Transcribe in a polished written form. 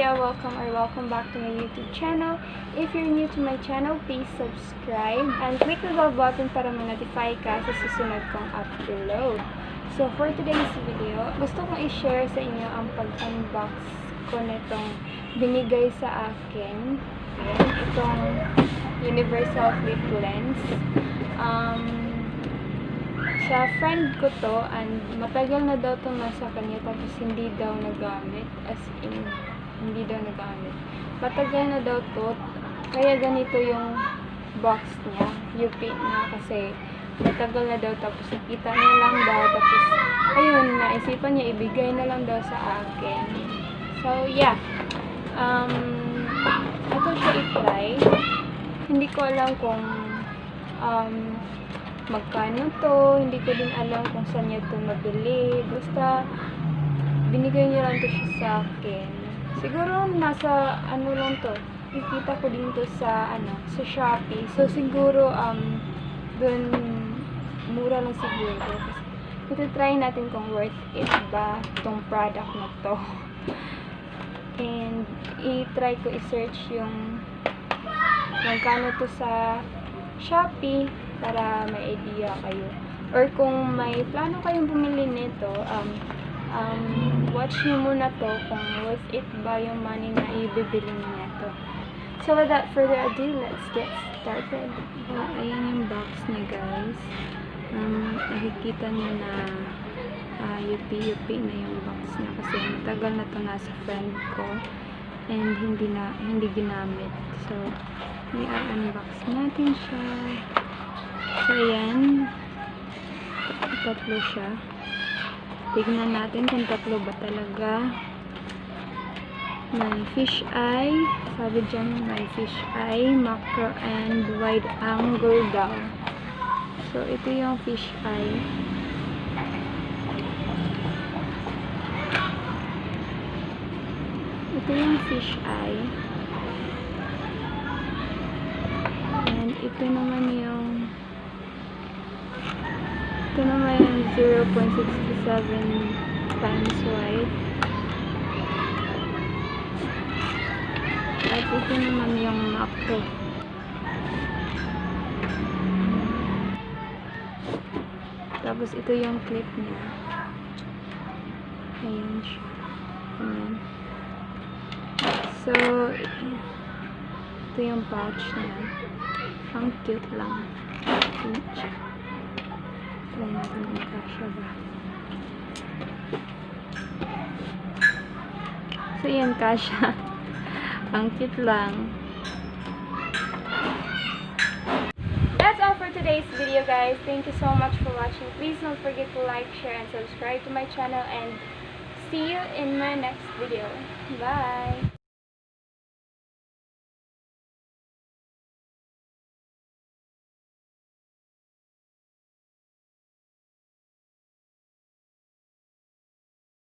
Pia, welcome back to my YouTube channel. If you're new to my channel, please subscribe and click the bell button para ma-notify ka sa susunod kong upload. So for today's video, gusto kong i-share sa inyo ang pag-unbox ko nitong binigay sa akin. Ayan, itong universal flip lens. Sa friend ko to, and matagal na daw itong nasa kanya, tapos hindi daw nagamit, as in, hindi daw nagamit. Matagal na daw to, kaya ganito yung box niya, UP na, kasi matagal na daw, tapos nakita niya lang daw, tapos, ayun, naisipan niya, ibigay na lang daw sa akin. So, yeah, ito siya i-try. Hindi ko alam kung, magkano to, hindi ko din alam kung saan niya ito mabili. Basta, binigay niya lang to siya sa akin. Siguro, nasa, ano lang to, ikita ko din to sa, sa Shopee. So, siguro, dun, mura lang siguro. Kasi, try natin kung worth it ba itong product na to. And, i-try ko i-search yung magkano to sa Shopee, para may idea kayo. Or kung may plano kayong bumili nito, watch nyo muna to kung worth it ba yung money na ibibili niya to. So without further ado, let's get started. Ayan yung box niya, guys. Nakikita nyo na UP na yung box niya kasi matagal na to nasa friend ko and hindi ginamit. So i-unbox natin siya. So, ayan. Tatlo siya. Tignan natin kung tatlo ba talaga. May fish eye. Sabi dyan, may fish eye, macro, and wide angle daw. So, ito yung fish eye. Ito yung fish eye. And ito naman yung 0.67 times wide. At ito naman yung macro. Tapos ito yung clip niya. Ayan siya. Ayan. So, ito yung pouch niya. Ang cute lang. Try natin kung kasya ba. So, yan, kasya. Ang cute lang. That's all for today's video, guys. Thank you so much for watching. Please don't forget to like, share, and subscribe to my channel. And see you in my next video. Bye!